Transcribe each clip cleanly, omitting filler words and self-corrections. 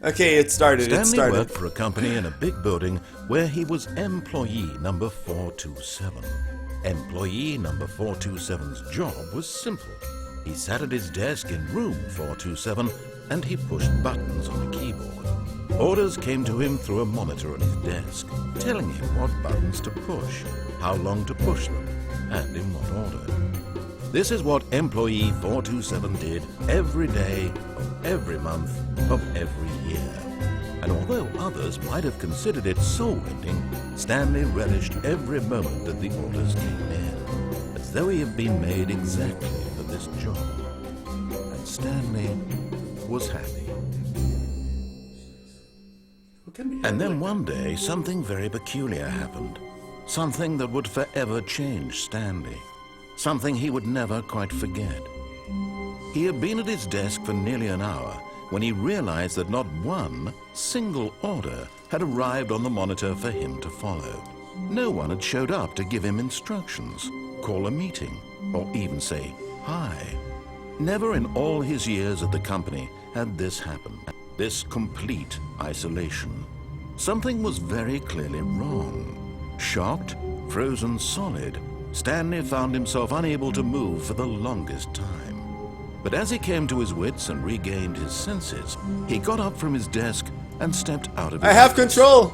Okay, it started. Stanley worked for a company in a big building where he was employee number 427. Employee number 427's job was simple. He sat at his desk in room 427 and he pushed buttons on a keyboard. Orders came to him through a monitor on his desk, telling him what buttons to push, how long to push them, and in what order. This is what employee 427 did every day of every month of every year. And although others might have considered it soul-ending, Stanley relished every moment that the orders came in, as though he had been made exactly for this job. And Stanley was happy. And then one day, something very peculiar happened. Something that would forever change Stanley. Something he would never quite forget. He had been at his desk for nearly an hour when he realized that not one single order had arrived on the monitor for him to follow. No one had showed up to give him instructions, call a meeting, or even say hi. Never in all his years at the company had this happened. This complete isolation. Something was very clearly wrong. Shocked, frozen solid, Stanley found himself unable to move for the longest time. But as he came to his wits and regained his senses, he got up from his desk and stepped out of his I have office. control!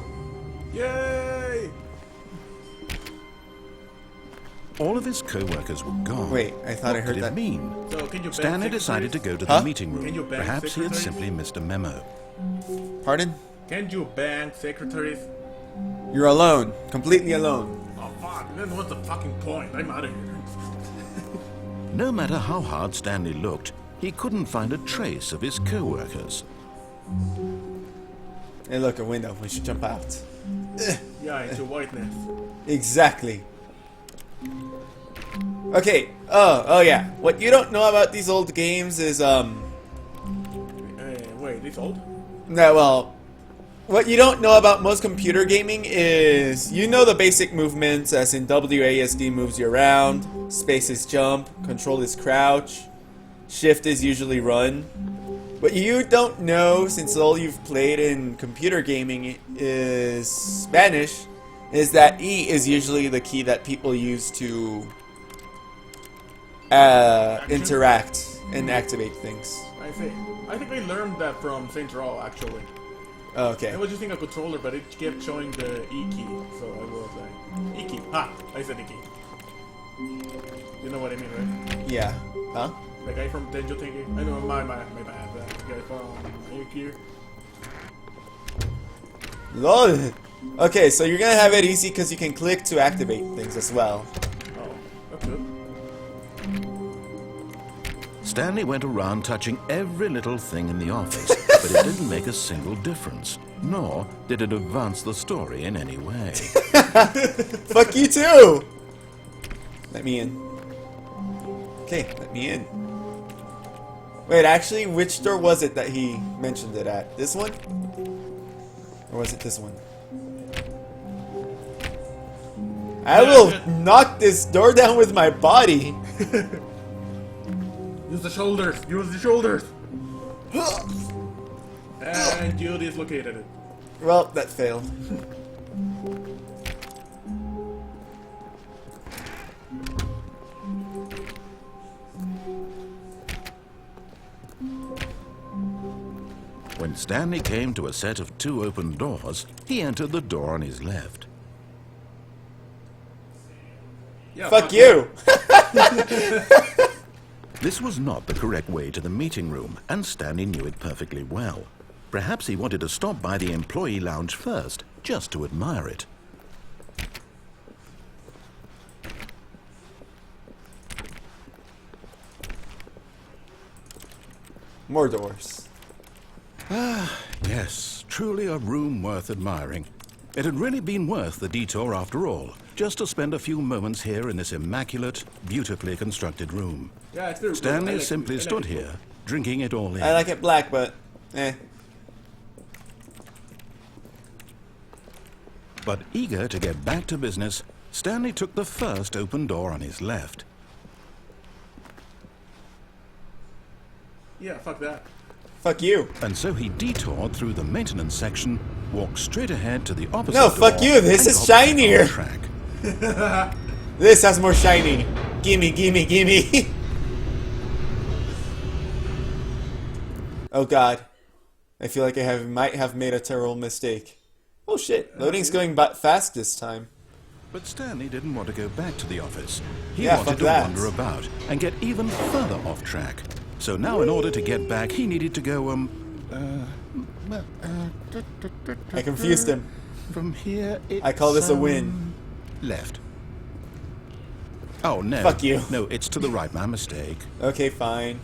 Yay! All of his co-workers were gone. Wait, I thought I What heard could it that. mean? So, can you ban Stanley decided to go to Huh? the meeting Can you room. ban Perhaps he had secretaries? simply missed a memo. Pardon? Can you ban secretaries? You're alone. Completely alone. Oh fuck, then what's the fucking point? I'm out of here. No matter how hard Stanley looked, he couldn't find a trace of his co-workers. Hey, look, a window. We should jump out. Yeah, into whiteness. Exactly. Okay. Oh yeah. What you don't know about these old games is Wait, this old? no, well, what you don't know about most computer gaming is you know the basic movements, as in WASD moves you around, space is jump, control is crouch, shift is usually run. What you don't know, since all you've played in computer gaming is Spanish, is that E is usually the key that people use to interact and activate things. I see. I think I learned that from Saints Row, actually. Oh, okay. I was using a controller, but it kept showing the E key, so I was like, E key. Ha! I said E key. You know what I mean, right? Yeah. Huh? The guy from Tenjo Thingy. I know, my bad. The guy from E key. LOL. Okay, so you're gonna have it easy because you can click to activate things as well. Oh, that's good. Stanley went around touching every little thing in the office, but it didn't make a single difference, nor did it advance the story in any way. Fuck you too! Let me in. Okay, let me in. Wait, actually, which door was it that he mentioned it at? This one? Or was it this one? I will knock this door down with my body! Use the shoulders! Use the shoulders! And you dislocated it. Well, that failed. When Stanley came to a set of 2 open doors, he entered the door on his left. Yeah, Fuck you! This was not the correct way to the meeting room, and Stanley knew it perfectly well. Perhaps he wanted to stop by the employee lounge first, just to admire it. More doors. Yes, truly a room worth admiring. It had really been worth the detour after all, just to spend a few moments here in this immaculate, beautifully constructed room. Yeah, it's very Stanley I like simply it. I like stood it. here, drinking it all in. I like it black, but eh. But eager to get back to business, Stanley took the first open door on his left. Yeah, fuck that. Fuck you. And so he detoured through the maintenance section, walked straight ahead to the opposite No, door, fuck you. This and is got back on shinier. track. This has more shiny. Gimme, gimme, gimme. Oh god. I feel like I might have made a terrible mistake. Oh shit, loading's going fast this time. But Stanley didn't want to go back to the office. He Yeah, wanted fuck to that. wander about and get even further off track. So now in order to get back, he needed to go, I confused him. From here, it's, I call this a win. Left. Oh, no. Fuck you. No, it's to the right. My mistake. Okay, fine.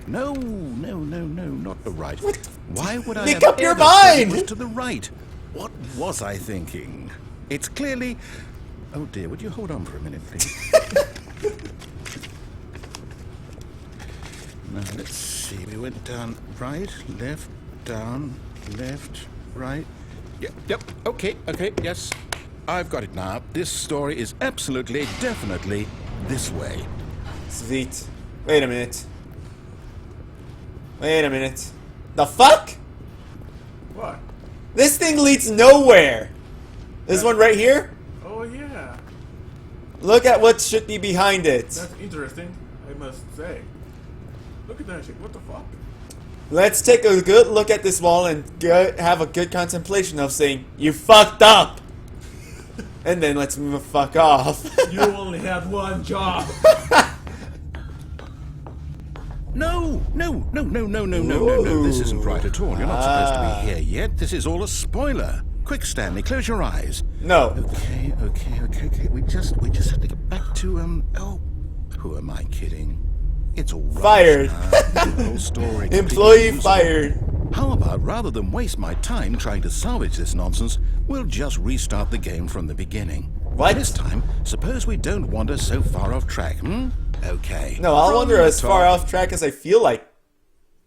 No, not the right. What? Why would I Make have up your ever said it mind! was to the right? What was I thinking? It's clearly... Oh dear, would you hold on for a minute, please? Now, let's see. We went down right, left, down, left, right. Yep, okay, yes. I've got it now. This story is absolutely, definitely this way. Sweet. Wait a minute. The fuck? What? This thing leads nowhere. This one right here? Oh yeah. Look at what should be behind it. That's interesting, I must say. Look at that shit, what the fuck? Let's take a good look at this wall and have a good contemplation of saying, you fucked up! And then let's move the fuck off. You only had one job. No. This isn't right at all. You're not supposed to be here yet. This is all a spoiler. Quick, Stanley, close your eyes. No. Okay. We just have to get back to, oh, who am I kidding? It's all right. Fired. The whole story Employee continues. fired. How about, rather than waste my time trying to salvage this nonsense, we'll just restart the game from the beginning. What? This time, suppose we don't wander so far off track, Okay. No, I'll From wander the as far top. off track as I feel like.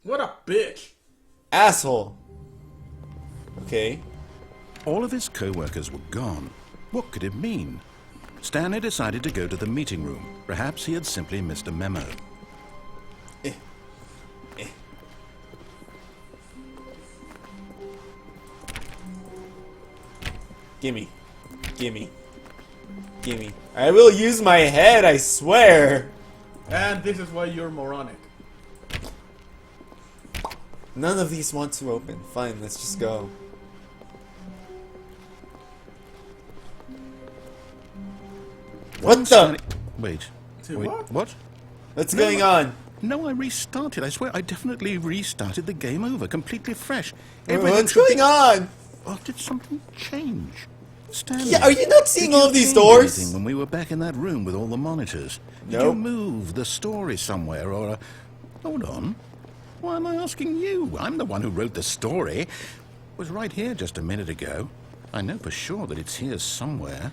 What a bitch. Asshole. Okay. All of his co-workers were gone. What could it mean? Stanley decided to go to the meeting room. Perhaps he had simply missed a memo. Gimme. I will use my head, I swear. And this is why you're moronic. None of these want to open. Fine, let's just go. What the? Stanley- Wait. Say Wait, what? what? What's No, going on? No, I restarted. I swear, I definitely restarted the game over, completely fresh. What's going on? Oh, did something change? Stanley, Yeah, are you not seeing did all you of these change doors? anything when we were back in that room with all the monitors? Did Nope. you move the story somewhere, or... Hold on. Why am I asking you? I'm the one who wrote the story. It was right here just a minute ago. I know for sure that it's here somewhere.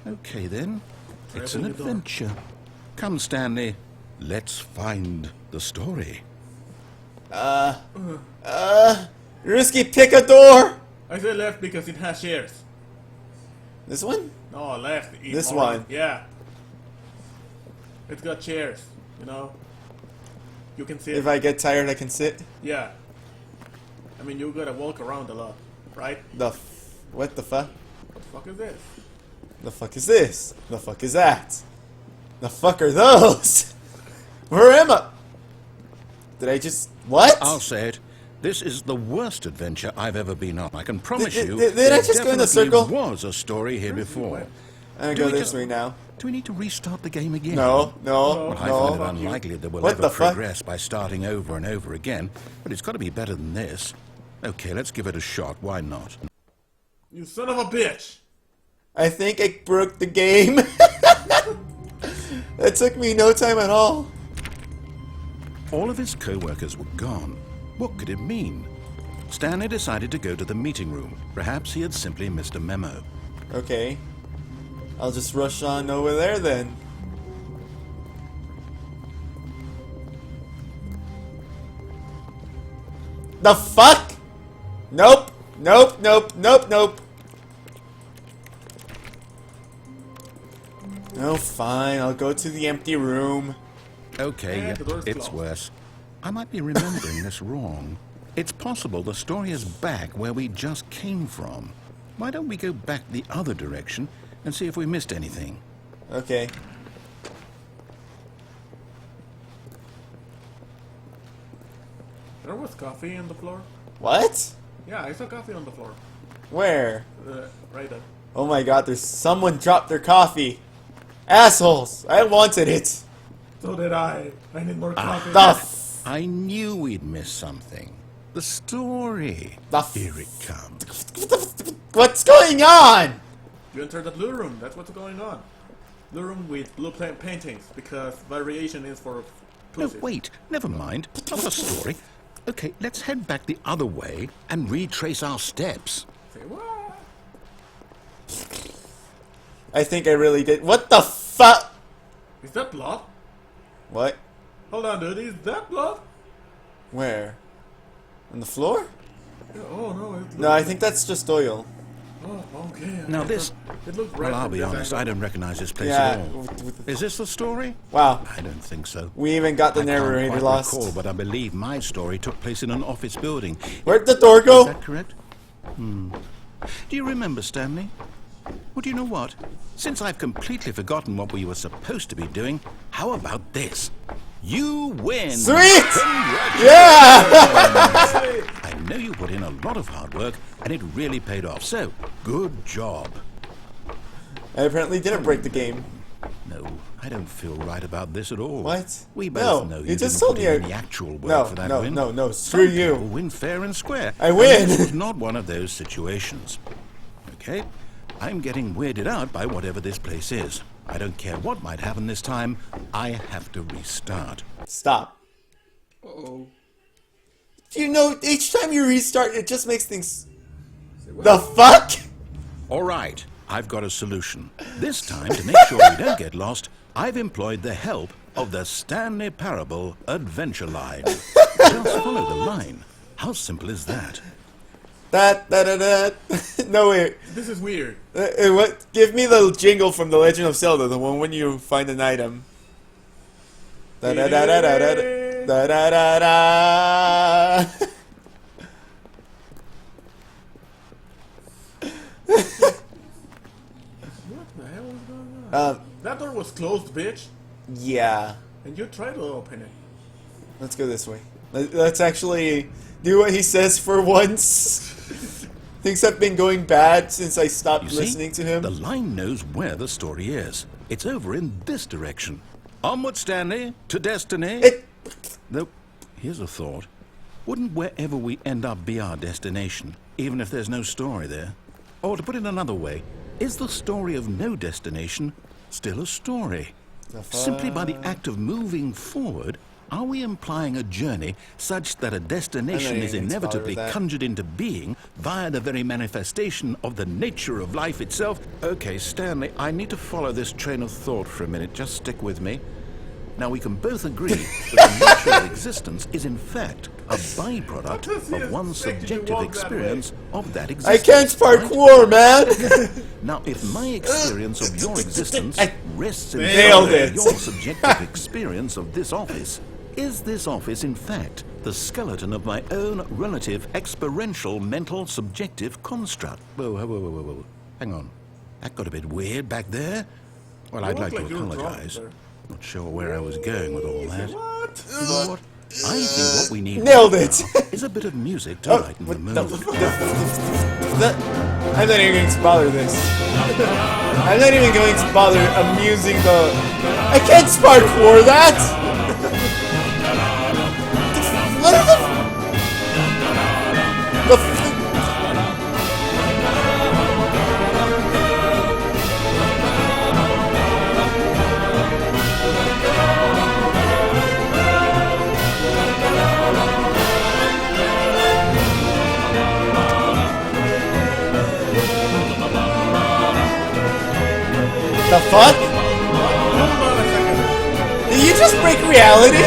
Okay, then. It's an Open the door. adventure. Come, Stanley. Let's find the story. Risky, pick a door. I said left because it has chairs. This one? No, left. Eat This more. one. Yeah. It's got chairs, you know? You can sit. If I get tired, I can sit. Yeah. I mean, you gotta walk around a lot, right? What the fuck? What the fuck is this? The fuck is this? The fuck is that? The fuck are those? Where am I? Did I just... What? I'll say it. This is the worst adventure I've ever been on. I can promise Did- you. did there I just go in a definitely circle? was a story here before. I'm gonna Do go we this just- way now. Do we need to restart the game again? No. Well, I find it No. unlikely that we'll What ever the fuck? progress by starting over and over again, but it's got to be better than this. Okay, let's give it a shot. Why not? You son of a bitch! I think I broke the game. That took me no time at all. All of his co-workers were gone. What could it mean? Stanley decided to go to the meeting room. Perhaps he had simply missed a memo. Okay. I'll just rush on over there then. The fuck? Nope. Oh, fine. I'll go to the empty room. Okay, Yeah, yeah, the door's it's closed. worse. I might be remembering this wrong. It's possible the story is back where we just came from. Why don't we go back the other direction and see if we missed anything? Okay. There was coffee on the floor. What? Yeah, I saw coffee on the floor. Where? Right there. Oh my god, there's someone dropped their coffee. Assholes! I wanted it. So did I. I need more coffee. I knew we'd miss something. The story. Here it comes. What's going on? You entered the blue room. That's what's going on. Blue room with blue paintings because variation is for No, pussies. wait. Never mind. Not the story. Okay, let's head back the other way and retrace our steps. Say what? I think I really did. What the fuck? Is that blood? What? Hold on, dude. Is that blood? Where? On the floor? Yeah, oh no. It looks, No, I think that's just oil. Oh, okay. Now this... It looks right. Well, I'll from be this honest, I angle. don't recognize this place Yeah. at all. Is this the story? Wow. I don't think so. We even got the I can't narrator quite lost. recall, but I believe my story took place in an office building. Where'd the door Is go? that correct? Do you remember, Stanley? Well, do you know what? Since I've completely forgotten what we were supposed to be doing, how about this? You win! Sweet! Congratulations! Yeah! I know you put in a lot of hard work, and it really paid off. So, good job. I apparently didn't break the game. No, I don't feel right about this at all. What? We both No, know you you just didn't told put me in any actual work No, for that no, win. no, screw Some you. people win fair and square. I and win. This was not one of those situations. Okay, I'm getting weirded out by whatever this place is. I don't care what might happen this time. I have to restart. Stop. Uh-oh. You know, each time you restart, it just makes things... The fuck? All right, I've got a solution. This time, to make sure we don't get lost, I've employed the help of the Stanley Parable Adventure Line. Just follow the line. How simple is that? No, wait. This is weird. What? Give me the jingle from The Legend of Zelda, the one when you find an item. Da da da da da da da da da da. What the hell is going on? That door was closed, bitch. Yeah. And you tried to open it. Let's go this way. Let's actually do what he says for once. Things have been going bad since I stopped You see, listening to him. the line knows where the story is. It's over in this direction. Onward, Stanley, to destiny. Nope. Here's a thought. Wouldn't wherever we end up be our destination, even if there's no story there? Or to put it another way, is the story of no destination still a story? Simply by the act of moving forward, are we implying a journey such that a destination is even gonna bother inevitably with that. conjured into being via the very manifestation of the nature of life itself? Okay, Stanley, I need to follow this train of thought for a minute. Just stick with me. Now, we can both agree that the nature of existence is in fact a byproduct of one's subjective experience of that I existence. can't parkour, man! Now, if my experience of your existence rests in Nailed it. your subjective experience of this office, is this office, in fact, the skeleton of my own relative experiential mental subjective construct? Whoa, whoa, whoa, whoa, whoa, whoa. Hang on. That got a bit weird back there. Well, I'd like to you were drunk apologize. there. Not sure where I was going with all that. What? You know what? I think what we need Nailed right it. now is a bit of music to lighten the mood. I'm not even going to bother this. I'm not even going to bother amusing the... I can't parkour that! What the... The... The fuck? Hold on a second. Did you just break reality?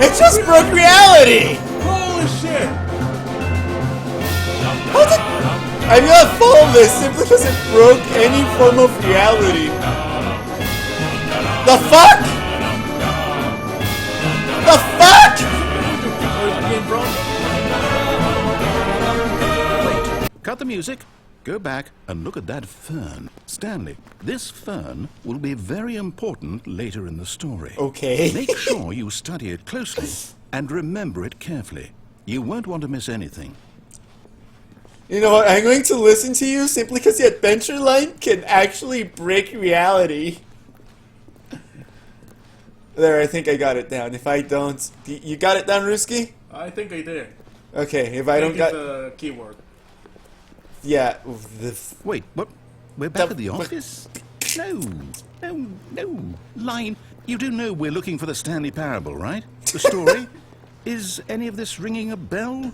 It just broke reality! Holy shit! How did... I'm gonna follow this simply because it broke any form of reality. The fuck? came from? Wait, cut the music. Go back and look at that fern. Stanley, this fern will be very important later in the story. Okay. Make sure you study it closely and remember it carefully. You won't want to miss anything. You know what? I'm going to listen to you simply because the adventure line can actually break reality. There, I think I got it down. If I don't... You got it down, Ruski? I think I did. Okay, if I don't Think got... it's a keyword. Yeah. Wait, what? We're back The- at the office? No. Line, you do know we're looking for the Stanley Parable, right? The story? Is any of this ringing a bell?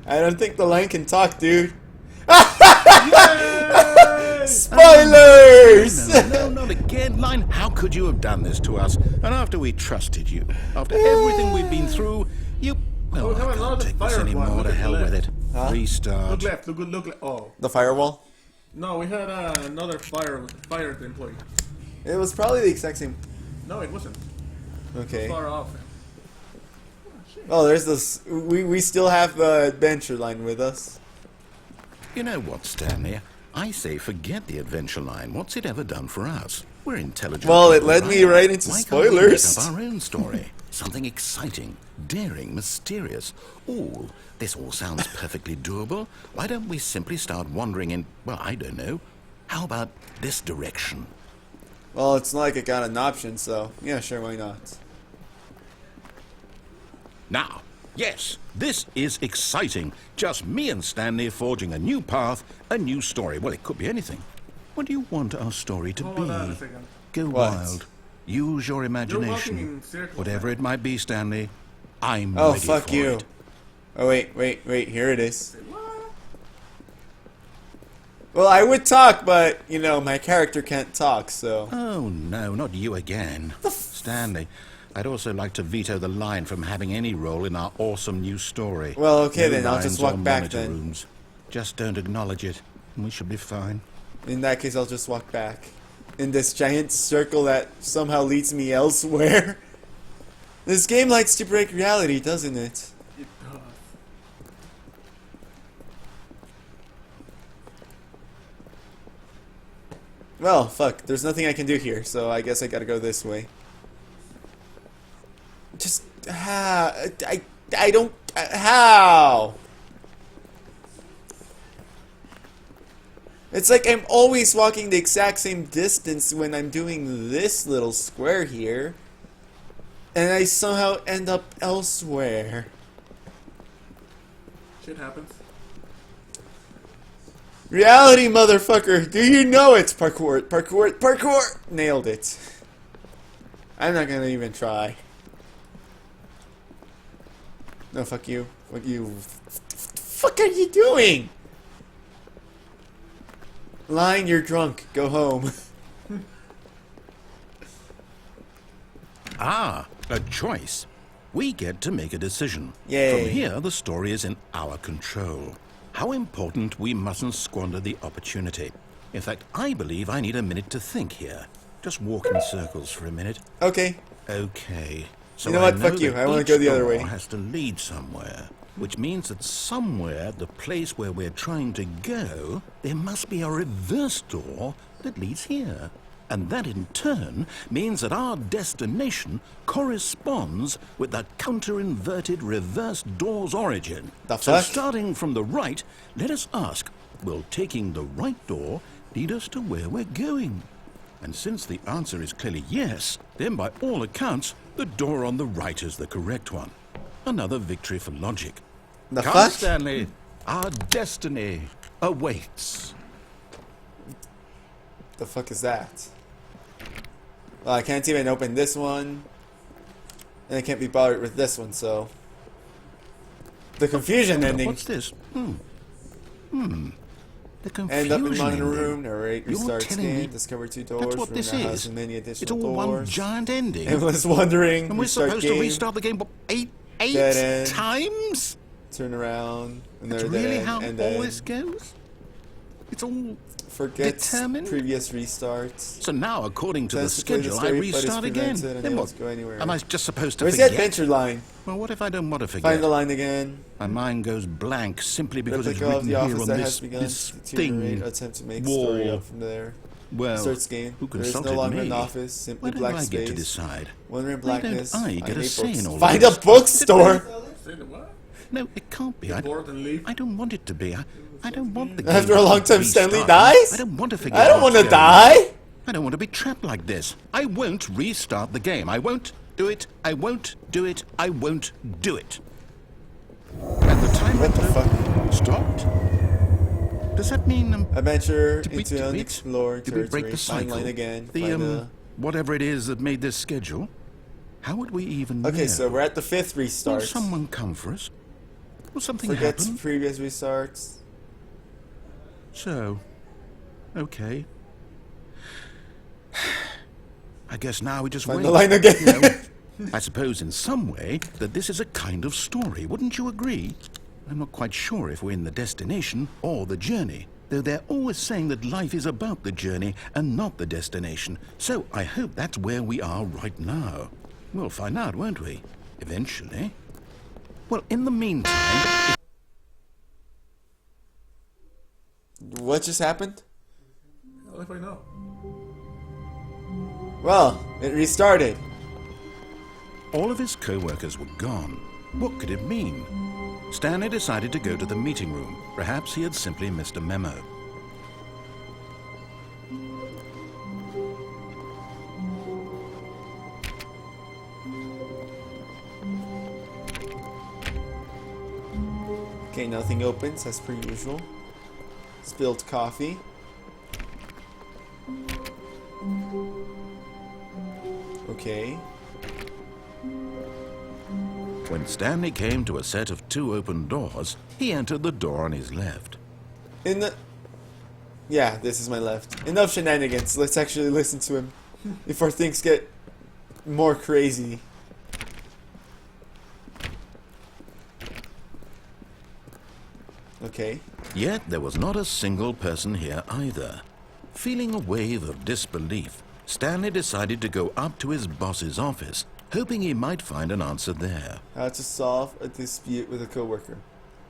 I don't think the line can talk, dude. Yay! Spoilers! No, not again, Line. How could you have done this to us? And after we trusted you, after everything we've been through, you... Oh, Oh, we have I another can't take this fire one. anymore. Look To at hell the with it. left. Huh? Restart. Look left, look left. Oh. The firewall? No, we had another fire employee. It was probably the exact same... No, it wasn't. Okay. Far off. Oh, there's this... We still have the adventure line with us. You know what, Stanley? I say forget the adventure line. What's it ever done for us? We're intelligent. Well, it people, led me right into Why can't we make spoilers. up our own story? Something exciting, daring, mysterious. Ooh, this all sounds perfectly doable. Why don't we simply start wandering in, well, I don't know. How about this direction? Well, it's not like it got an option, so... Yeah, sure, why not? Now, yes, this is exciting. Just me and Stanley forging a new path, a new story. Well, it could be anything. What do you want our story to Hold on a be? second. Go What? wild. Use your You're walking imagination. in circles. Whatever it might be, Stanley, I'm Oh, ready fuck for you. it. Oh, wait, here it is. What? Well, I would talk, but, you know, my character can't talk, so... Oh, no, not you again. Stanley, I'd also like to veto the line from having any role in our awesome new story. Well, okay, No then, I'll just lines walk or back monitor then. Rooms. Just don't acknowledge it, and we should be fine. In that case, I'll just walk back. In this giant circle that somehow leads me elsewhere. This game likes to break reality, doesn't it? It does. Well, fuck, there's nothing I can do here, so I guess I gotta go this way. Just, I don't, how? It's like I'm always walking the exact same distance when I'm doing this little square here. And I somehow end up elsewhere. Shit happens. Reality, motherfucker! Do you know it's parkour? Parkour! Nailed it. I'm not gonna even try. No, fuck you. Fuck you. Fuck are you doing? Lying, you're drunk. Go home. Ah, a choice. We get to make a decision. Yay. From here, the story is in our control. How important we mustn't squander the opportunity. In fact, I believe I need a minute to think here. Just walk in circles for a minute. Okay. Okay. So You know what? I Fuck you. that I wanna each go the other door way. has to lead somewhere, which means that somewhere, the place where we're trying to go, there must be a reverse door that leads here. And that in turn means that our destination corresponds with the counter-inverted reverse door's origin. The So fuck? starting from the right, let us ask, will taking the right door lead us to where we're going? And since the answer is clearly yes, then by all accounts, the door on the right is the correct one. Another victory for logic. The Come, fuck? Stanley, our destiny awaits. The fuck is that? Well, I can't even open this one. And I can't be bothered with this one, so... The confusion ending. What's this? The confusion End up in monitor ending. room, narrate, You're restart telling me scan, discover 2 doors, That's what room this that has is. many additional It's all doors. one giant ending. And was wondering, And we're restart supposed game, to restart the game what, eight Dead end. times? turn around, and That's there really then, how and all then... this goes? It's all Forgets determined. previous restarts. So now, according to the Tends to play the schedule, I story, but is restart again. prevented and Then able what? to go anywhere. Am I just supposed to Where's the forget? adventure line? Well, what if I don't want to forget? Find the line again. My mind goes blank simply because it's Replica of written the here office on that this, has begun this to deteriorate. thing. Attempt to make wall. story up from there. Well, Starts game. who There is consulted no longer me? an office, simply Why don't black I space. get to decide? Wonder in Why don't blackness. I get a hate say in books. all of Find this? a bookstore. Say the what? No, it can't be. Bored and leave? I don't want it to be. I don't want the game After a long to time, Stanley restart. dies? I don't want to forget. I don't want what's to going die. I don't want to be trapped like this. I won't restart the game. I won't do it. I won't do it. I won't do it. And the time What the fuck? stopped. Does that mean Adventure did we- into did we- unexplored did we break territory. the Find cycle? line again. The Find a... whatever it is that made this schedule? How would we even Okay, know? so we're at the 5th Will restart. someone come for us? Will something Forgets happen? previous restarts. So, okay. I guess now we just Find wait. the line again. You know, I suppose in some way that this is a kind of story, wouldn't you agree? I'm not quite sure if we're in the destination or the journey, though they're always saying that life is about the journey and not the destination. So I hope that's where we are right now. We'll find out, won't we? Eventually. Well, in the meantime... What just happened? Hell if I know. Well, it restarted. All of his co-workers were gone. What could it mean? Stanley decided to go to the meeting room. Perhaps he had simply missed a memo. Okay, nothing opens as per usual. Spilled coffee. Okay. When Stanley came to a set of 2 open doors, he entered the door on his left. In the... Yeah, this is my left. Enough shenanigans. Let's actually listen to him before things get more crazy. Okay. Yet there was not a single person here either. Feeling a wave of disbelief, Stanley decided to go up to his boss's office, hoping he might find an answer there. How to solve a dispute with a coworker.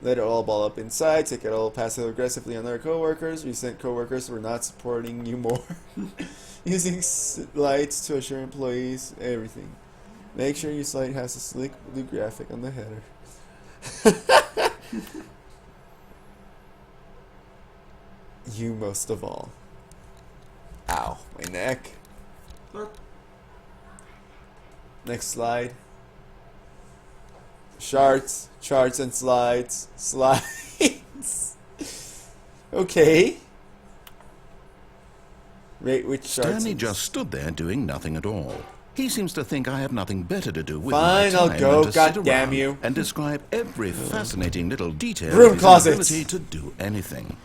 Let it all ball up inside, take it all passive aggressively on other coworkers. Recent coworkers were not supporting you more. Using slides to assure employees, everything. Make sure your slide has a slick blue graphic on the header. You most of all. Ow, my neck. Look. Next slide. Charts, charts and slides, slides. Okay. Rate which charts. Stanley and- just stood there doing nothing at all. He seems to think I have nothing better to do with Fine, my I'll time go, than to sit goddamn around you. and describe every fascinating little detail Broom of his closets. ability to do anything.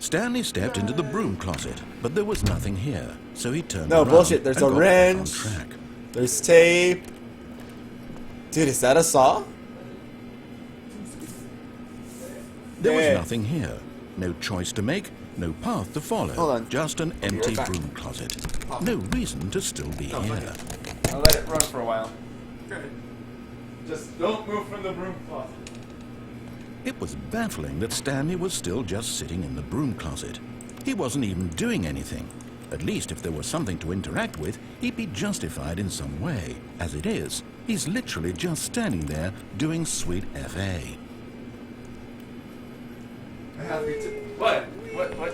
Stanley stepped into the broom closet, but there was nothing here, so he turned No, around bullshit, there's and a got back on wrench. track. There's tape. Dude, is that a saw? There was Yeah. nothing here. No choice to make, no path to follow. Hold on. Just an empty back. broom closet. No reason to still be here. I'll let it run for a while. Okay. Just don't move from the broom closet. It was baffling that Stanley was still just sitting in the broom closet. He wasn't even doing anything. At least if there was something to interact with, he'd be justified in some way. As it is, he's literally just standing there doing sweet FA. What?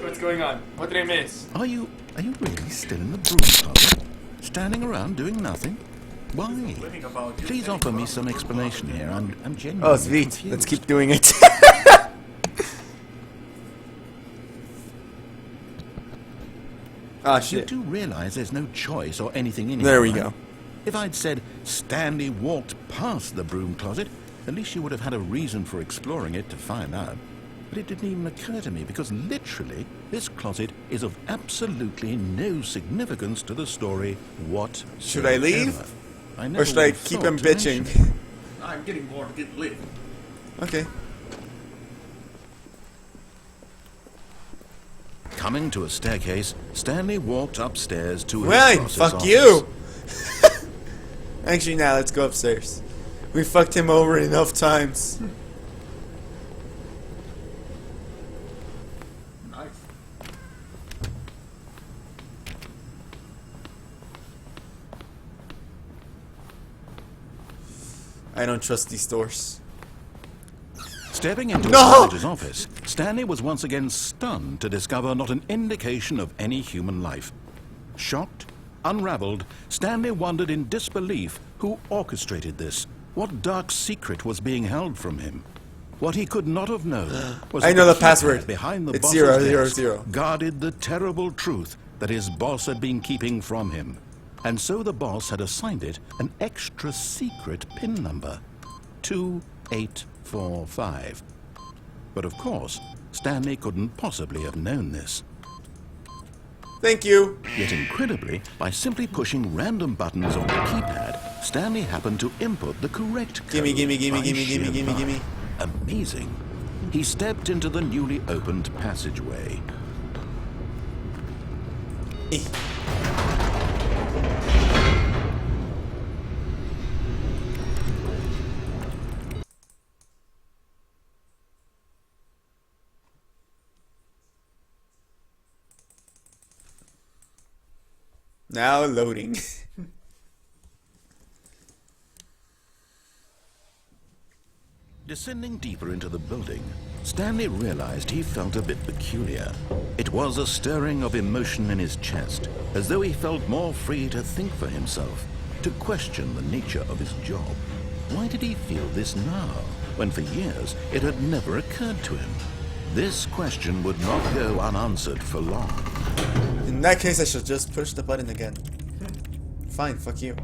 What's going on? What did I miss? Are you really still in the broom closet? Standing around doing nothing? Why? Living about you. Please offer me some explanation here. I'm genuinely Oh, sweet. confused. Let's keep doing it. Ah, You shit. do realize there's no choice or anything in it. There we right? go. If I'd said Stanley walked past the broom closet, at least you would have had a reason for exploring it to find out. But it didn't even occur to me because literally this closet is of absolutely no significance to the story whatsoever. Should I leave? I never Or should I would have keep thought him to mention bitching? it. I'm getting bored. Get lit. Okay. Coming to a staircase, Stanley walked upstairs to his Right, boss's fuck office. you! Actually, now let's go upstairs. We fucked him over enough times. Nice. I don't trust these doors. Stepping into No! his manager's office, Stanley was once again stunned to discover not an indication of any human life. Shocked, unraveled, Stanley wondered in disbelief who orchestrated this. What dark secret was being held from him? What he could not have known was I that know the keypad password. behind the It's boss's 000. desk guarded the terrible truth that his boss had been keeping from him. And so the boss had assigned it an extra secret PIN number, 2845. But of course, Stanley couldn't possibly have known this. Thank you. Yet incredibly, by simply pushing random buttons on the keypad, Stanley happened to input the correct code. Gimme, gimme, gimme, by gimme, gimme, sheer gimme, luck. gimme. Amazing. He stepped into the newly opened passageway. Eh. Now loading. Descending deeper into the building, Stanley realized he felt a bit peculiar. It was a stirring of emotion in his chest, as though he felt more free to think for himself, to question the nature of his job. Why did he feel this now, when for years it had never occurred to him? This question would not go unanswered for long. In that case, I should just push the button again. Fine, fuck you.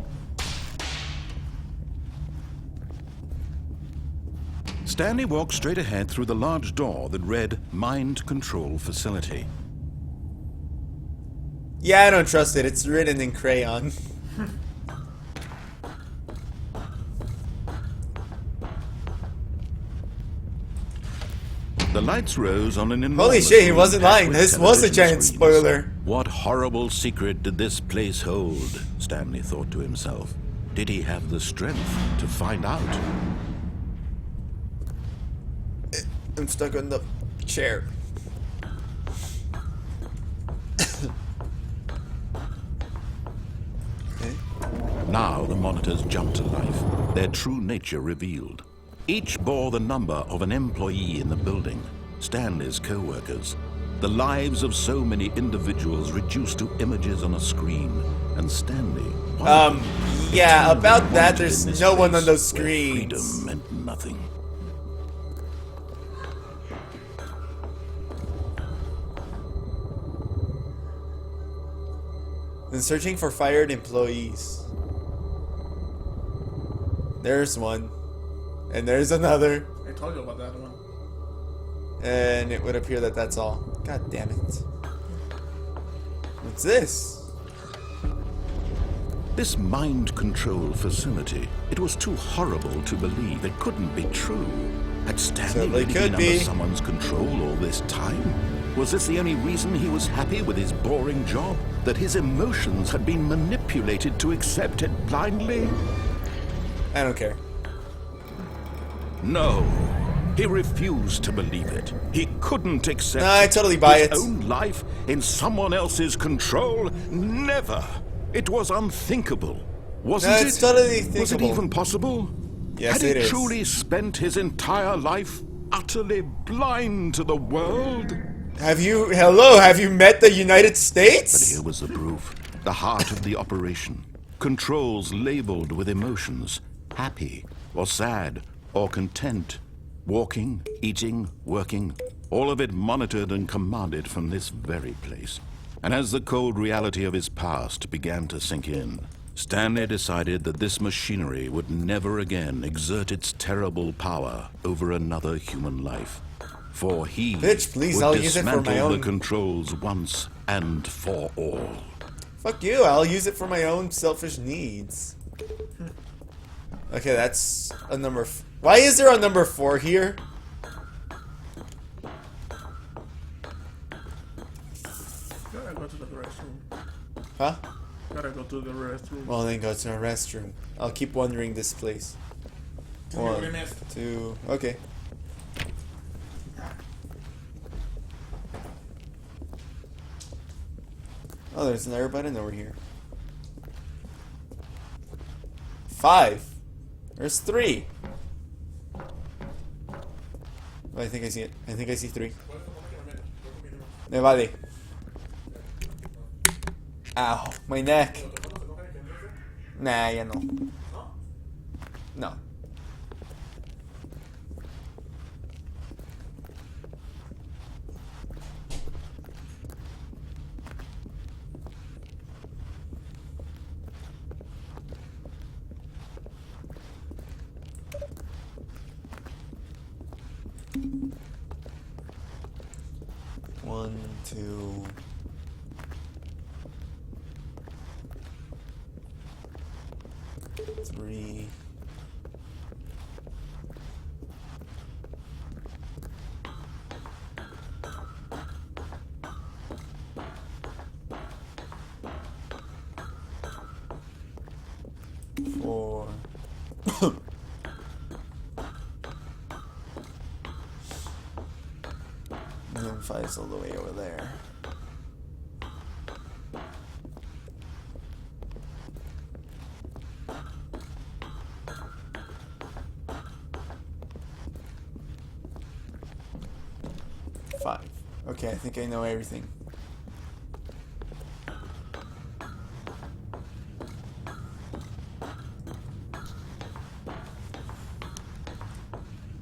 Stanley walked straight ahead through the large door that read Mind Control Facility. Yeah, I don't trust it. It's written in crayon. The lights rose on an enormous Holy shit, he room wasn't packed lying. with This was a television giant screens. spoiler. What horrible secret did this place hold? Stanley thought to himself. Did he have the strength to find out? I'm stuck on the chair. Okay. Now the monitors jumped to life, their true nature revealed. Each bore the number of an employee in the building, Stanley's co-workers. The lives of so many individuals reduced to images on a screen, and Stanley... Yeah, about that, wanted there's in this no one place on those where screens. freedom meant nothing. And searching for fired employees. There's one. And there's another. I told you about that one. And it would appear that that's all. God damn it. What's this? This mind control facility, it was too horrible to believe. It couldn't be true. Had Stanley Certainly really could been be. under someone's control all this time? Was this the only reason he was happy with his boring job? That his emotions had been manipulated to accept it blindly? I don't care. No. He refused to believe it. He couldn't accept No, I totally buy his it. own life in someone else's control. Never. It was unthinkable. Wasn't No, it? it's totally Was it thinkable. even possible? Yes, Had it he is. truly spent his entire life utterly blind to the world? Have you met the United But States? here was the proof. The heart of the operation. Controls labeled with emotions. Happy, or sad, or content. Walking, eating, working. All of it monitored and commanded from this very place. And as the cold reality of his past began to sink in, Stanley decided that this machinery would never again exert its terrible power over another human life. For he Bitch, please, would I'll use it for my dismantle the own. controls once and for all. Fuck you, I'll use it for my own selfish needs. Okay, that's a number... Why is there a number 4 here? Huh? Gotta go to the restroom. Well, then go to a restroom. I'll keep wandering this place. One, we missed. 2, okay. Oh, there's another button over here. 5. There's 3. Oh, I think I see it. I think I see 3. Me vale. Ow, my neck. Nah, ya no. No. One, 2. Three. Four. And then 5's all the way over there. Five. Okay, I think I know everything.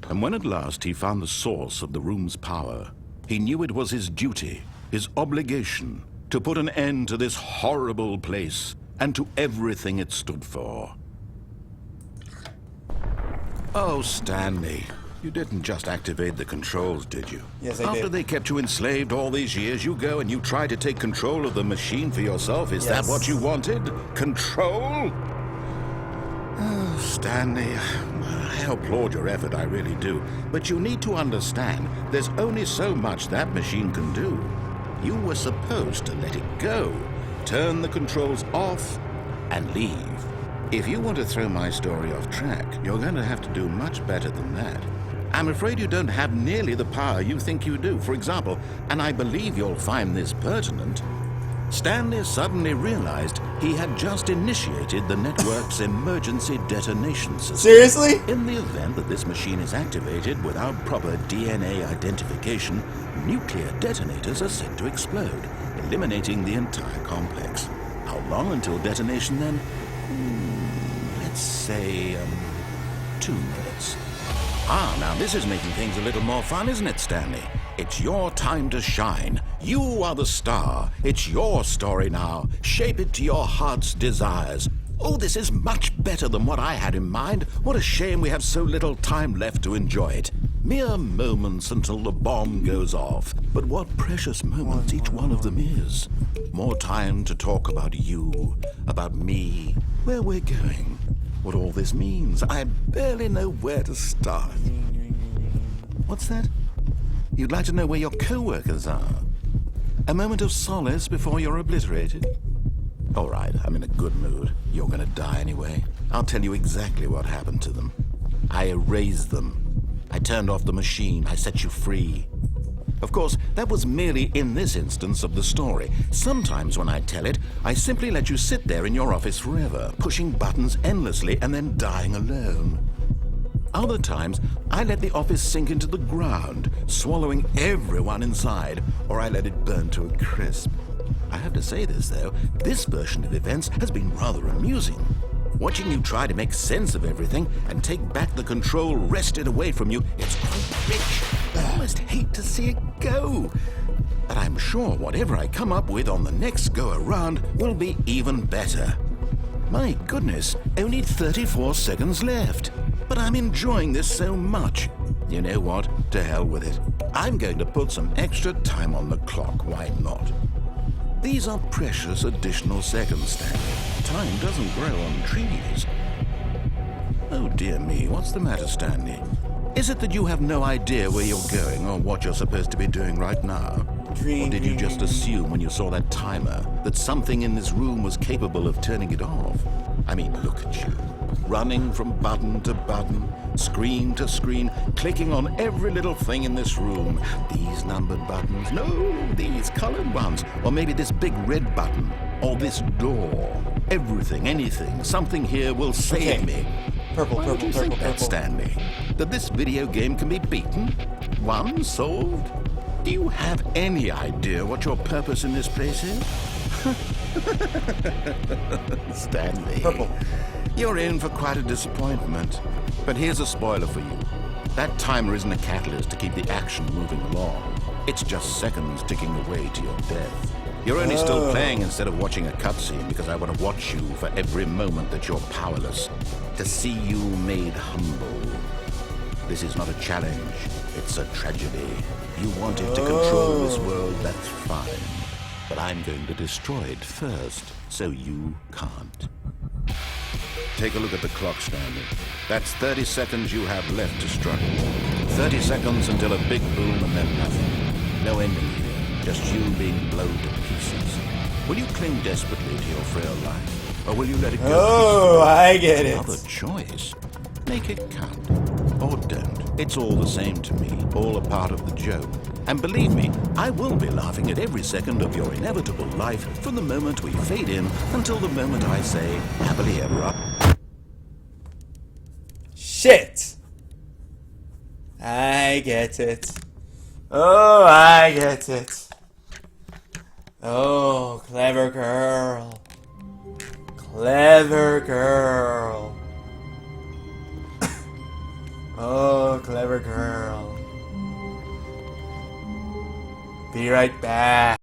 And when at last he found the source of the room's power, he knew it was his duty, his obligation, to put an end to this horrible place and to everything it stood for. Oh, Stanley, you didn't just activate the controls, did you? Yes, I did. After they kept you enslaved all these years, you go and you try to take control of the machine for yourself. Is that what you wanted? Control? Oh, Stanley, I applaud your effort, I really do. But you need to understand, there's only so much that machine can do. You were supposed to let it go, turn the controls off, and leave. If you want to throw my story off track, you're going to have to do much better than that. I'm afraid you don't have nearly the power you think you do. For example, and I believe you'll find this pertinent, Stanley suddenly realized he had just initiated the network's emergency detonation system. Seriously? In the event that this machine is activated without proper DNA identification, nuclear detonators are set to explode, eliminating the entire complex. How long until detonation then? Let's say, 2 minutes. Ah, now this is making things a little more fun, isn't it, Stanley? It's your time to shine. You are the star. It's your story now. Shape it to your heart's desires. Oh, this is much better than what I had in mind. What a shame we have so little time left to enjoy it. Mere moments until the bomb goes off. But what precious moments each one of them is. More time to talk about you, about me, where we're going, what all this means. I barely know where to start. What's that? You'd like to know where your co-workers are? A moment of solace before you're obliterated? All right, I'm in a good mood. You're gonna die anyway. I'll tell you exactly what happened to them. I erased them. I turned off the machine. I set you free. Of course, that was merely in this instance of the story. Sometimes when I tell it, I simply let you sit there in your office forever, pushing buttons endlessly and then dying alone. Other times, I let the office sink into the ground, swallowing everyone inside, or I let it burn to a crisp. I have to say this, though, this version of events has been rather amusing. Watching you try to make sense of everything and take back the control wrested away from you, it's quite rich. I almost hate to see it go. But I'm sure whatever I come up with on the next go-around will be even better. My goodness, only 34 seconds left. But I'm enjoying this so much. You know what? To hell with it. I'm going to put some extra time on the clock. Why not? These are precious additional seconds, Stanley. Time doesn't grow on trees. Oh dear me, what's the matter, Stanley? Is it that you have no idea where you're going or what you're supposed to be doing right now? Or did you just assume when you saw that timer that something in this room was capable of turning it off? I mean, look at you. Running from button to button, screen to screen, clicking on every little thing in this room. These numbered buttons, no, these colored ones. Or maybe this big red button, or this door. Everything, anything, something here will save me. Purple, Why would purple, you purple, think that, purple. Stanley? That this video game can be beaten? Won? Solved? Do you have any idea what your purpose in this place is? Stanley, Purple. you're in for quite a disappointment. But here's a spoiler for you. That timer isn't a catalyst to keep the action moving along. It's just seconds ticking away to your death. You're only still playing instead of watching a cutscene because I want to watch you for every moment that you're powerless. To see you made humble. This is not a challenge. It's a tragedy. You wanted to control this world, that's fine. But I'm going to destroy it first, so you can't. Take a look at the clock, Stanley. That's 30 seconds you have left to struggle. 30 seconds until a big boom and then nothing. No ending here, just you being blown to pieces. Will you cling desperately to your frail life, or will you let it go? Oh, I get it. Another choice. Make it count. Or don't. It's all the same to me, all a part of the joke. And believe me, I will be laughing at every second of your inevitable life from the moment we fade in until the moment I say, happily ever after. Shit. I get it. Oh, I get it. Oh, clever girl. Clever girl. Oh, clever girl. Be right back.